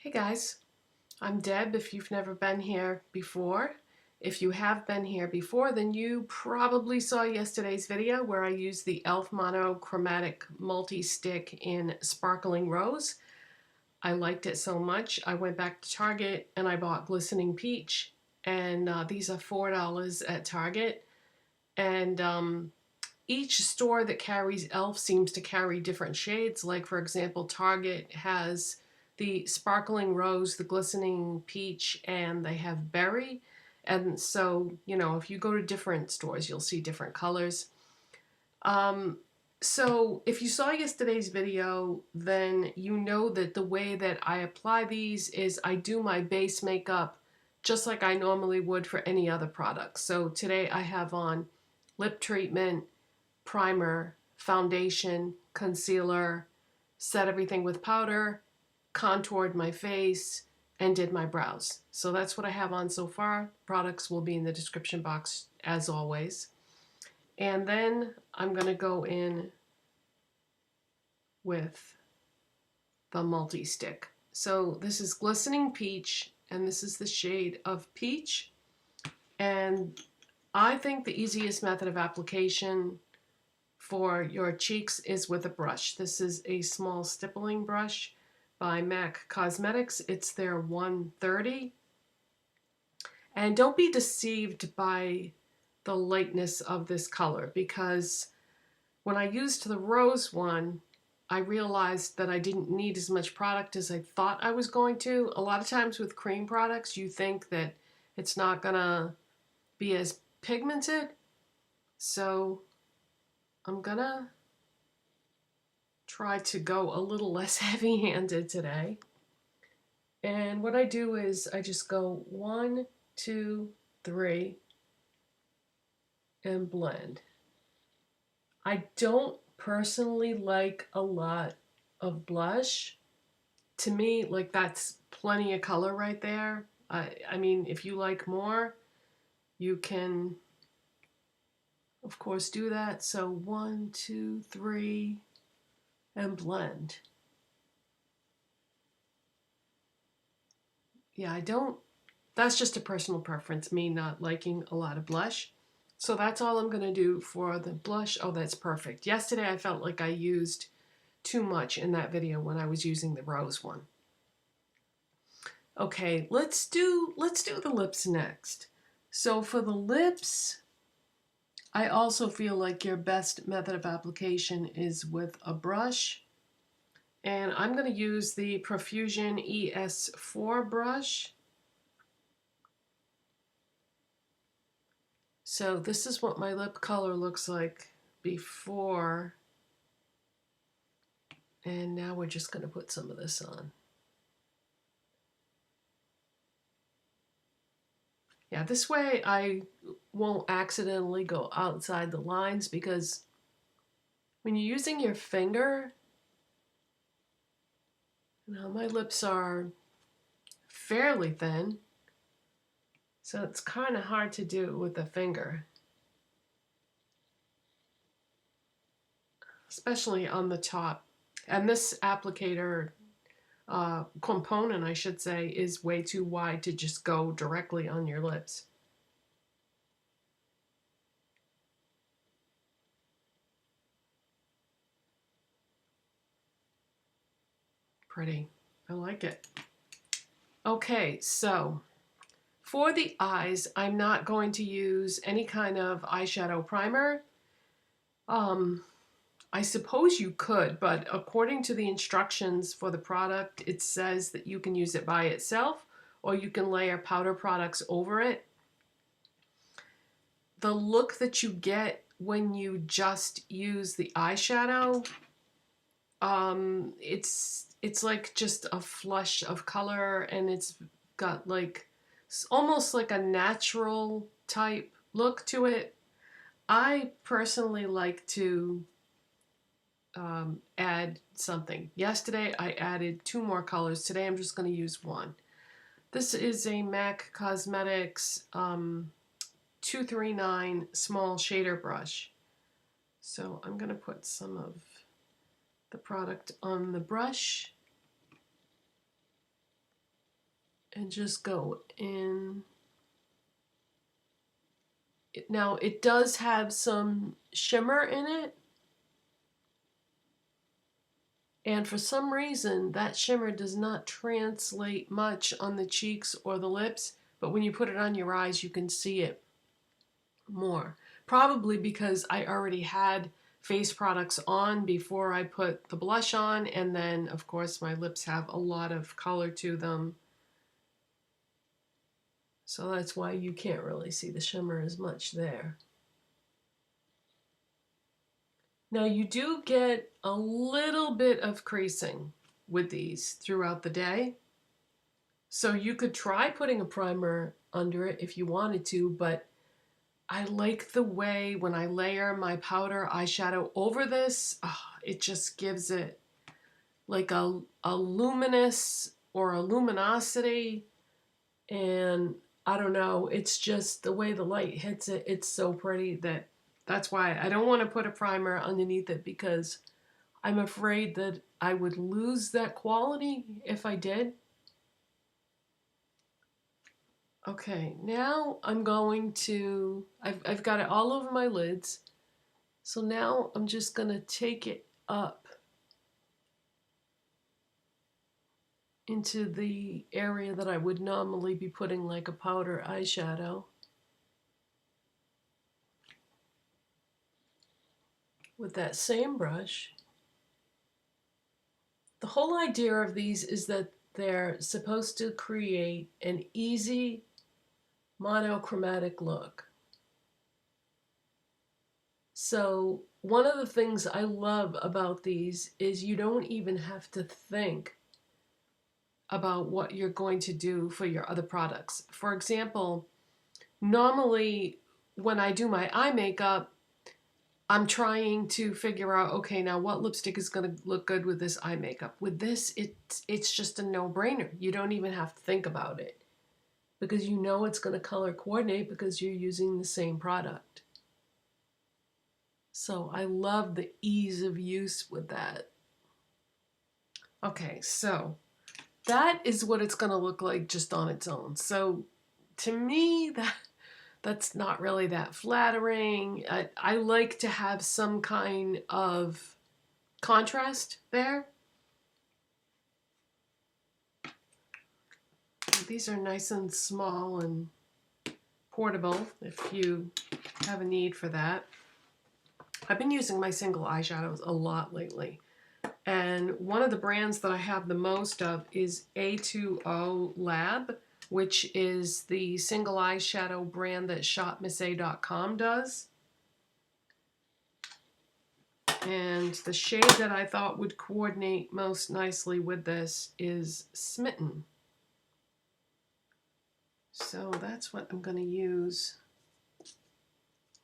Hey guys, I'm Deb if you've never been here before. If you have been here before, then you probably saw yesterday's video where I used the e.l.f. Monochromatic Multi-Stick in Sparkling Rose. I liked it so much, I went back to Target and I bought Glistening Peach, and these are $4 at Target. And each store that carries e.l.f. seems to carry different shades. Like, for example, Target has the Sparkling Rose, the Glistening Peach, and they have Berry. And so, you know, if you go to different stores, you'll see different colors. So if you saw yesterday's video, then you know that the way that I apply these is I do my base makeup just like I normally would for any other product. So today I have on lip treatment, primer, foundation, concealer, set everything with powder, contoured my face, and did my brows. So that's what I have on so far. Products will be in the description box as always. And then I'm going to go in with the multi-stick. So this is Glistening Peach, and this is the shade of Peach. And I think the easiest method of application for your cheeks is with a brush. This is a small stippling brush by MAC Cosmetics. It's their 130. And don't be deceived by the lightness of this color, because when I used the rose one, I realized that I didn't need as much product as I thought I was going to. A lot of times with cream products, you think that it's not gonna be as pigmented. So I'm gonna try to go a little less heavy-handed today. And what I do is I just go 1, 2, 3, and blend. I don't personally like a lot of blush. To me, like, that's plenty of color right there. I mean, if you like more, you can, of course, do that. So 1, 2, 3, and blend. Yeah, that's just a personal preference, me not liking a lot of blush. So that's all I'm going to do for the blush. Oh, that's perfect. Yesterday I felt like I used too much in that video when I was using the rose one. Okay, let's do the lips next. So for the lips, I also feel like your best method of application is with a brush. And I'm going to use the Profusion ES4 brush. So this is what my lip color looks like before. And now we're just going to put some of this on. Yeah, this way I won't accidentally go outside the lines, because when you're using your finger, you know, my lips are fairly thin, so it's kind of hard to do with a finger, especially on the top. And this applicator component, I should say, is way too wide to just go directly on your lips. Pretty. I like it. Okay, so for the eyes, I'm not going to use any kind of eyeshadow primer. I suppose you could, but according to the instructions for the product, it says that you can use it by itself or you can layer powder products over it. The look that you get when you just use the eyeshadow, it's like just a flush of color, and it's got like almost like a natural type look to it. I personally like to add something. Yesterday I added 2 more colors. Today I'm just going to use 1. This is a MAC Cosmetics 239 small shader brush. So I'm going to put some of the product on the brush. and just go in. Now it does have some shimmer in it, and for some reason that shimmer does not translate much on the cheeks or the lips, but when you put it on your eyes you can see it more. Probably because I already had face products on before I put the blush on, and then of course my lips have a lot of color to them. So that's why you can't really see the shimmer as much there. Now you do get a little bit of creasing with these throughout the day. So you could try putting a primer under it if you wanted to, but I like the way when I layer my powder eyeshadow over this, it just gives it like a luminous or a luminosity, and I don't know, it's just the way the light hits it, it's so pretty that's why I don't want to put a primer underneath it, because I'm afraid that I would lose that quality if I did. Okay, now I'm going to, I've got it all over my lids. So now I'm just going to take it up into the area that I would normally be putting like a powder eyeshadow. With that same brush. The whole idea of these is that they're supposed to create an easy monochromatic look. So one of the things I love about these is you don't even have to think about what you're going to do for your other products. For example, normally when I do my eye makeup, I'm trying to figure out, okay, now what lipstick is going to look good with this eye makeup. With this, it's just a no-brainer. You don't even have to think about it, because you know it's going to color coordinate because you're using the same product. So I love the ease of use with that. Okay, so that is what it's going to look like just on its own. So to me, that's not really that flattering. I like to have some kind of contrast there. These are nice and small and portable if you have a need for that. I've been using my single eyeshadows a lot lately. And one of the brands that I have the most of is A2O Lab, which is the single eyeshadow brand that shopmissa.com does. And the shade that I thought would coordinate most nicely with this is Smitten. So that's what I'm going to use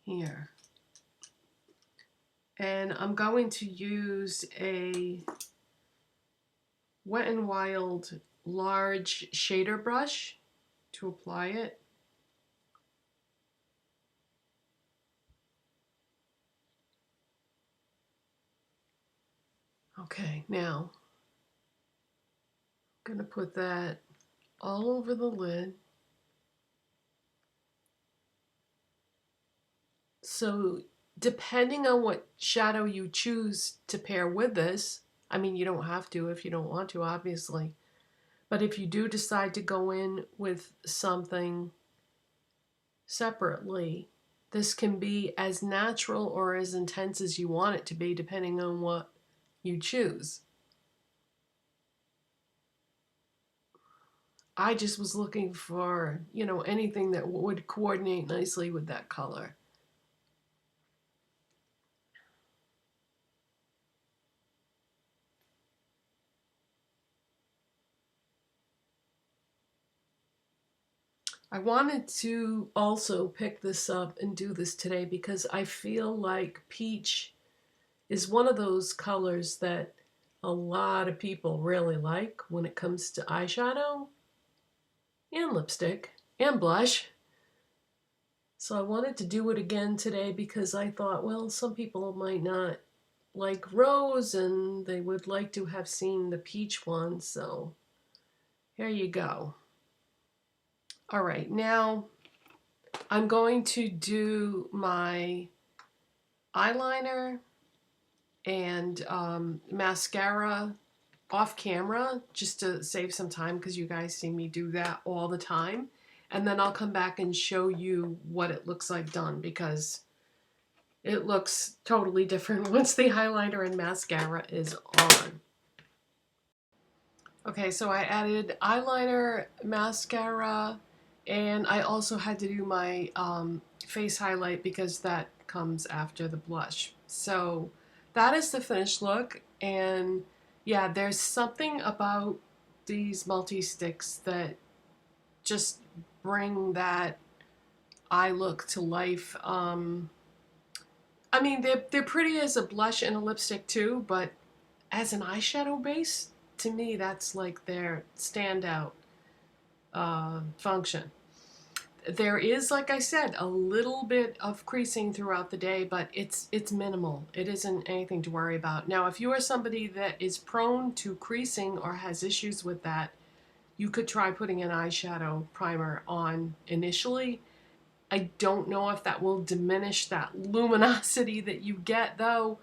here. And I'm going to use a Wet n Wild large shader brush to apply it. Okay, now I'm going to put that all over the lid. So depending on what shadow you choose to pair with this, I mean, you don't have to if you don't want to, obviously. But if you do decide to go in with something separately, this can be as natural or as intense as you want it to be, depending on what you choose. I just was looking for, you know, anything that would coordinate nicely with that color. I wanted to also pick this up and do this today because I feel like peach is one of those colors that a lot of people really like when it comes to eyeshadow and lipstick and blush. So I wanted to do it again today because I thought, well, some people might not like rose and they would like to have seen the peach one, so here you go. All right, now I'm going to do my eyeliner and mascara off camera just to save some time because you guys see me do that all the time. And then I'll come back and show you what it looks like done because it looks totally different once the eyeliner and mascara is on. Okay, so I added eyeliner, mascara, and I also had to do my face highlight because that comes after the blush. So that is the finished look, and yeah, there's something about these multi-sticks that just bring that eye look to life. I mean, they're pretty as a blush and a lipstick too, but as an eyeshadow base, to me, that's like their standout function. There is, like I said, a little bit of creasing throughout the day, but it's minimal. It isn't anything to worry about. Now, if you are somebody that is prone to creasing or has issues with that, you could try putting an eyeshadow primer on initially. I don't know if that will diminish that luminosity that you get, though.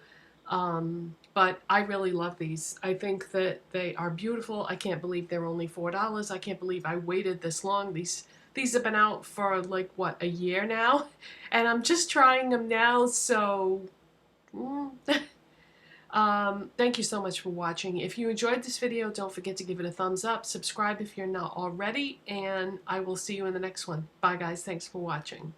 But I really love these. I think that they are beautiful. I can't believe they're only $4. I can't believe I waited this long. These have been out for like, what, a year now? And I'm just trying them now, so... thank you so much for watching. If you enjoyed this video, don't forget to give it a thumbs up. Subscribe if you're not already, and I will see you in the next one. Bye, guys. Thanks for watching.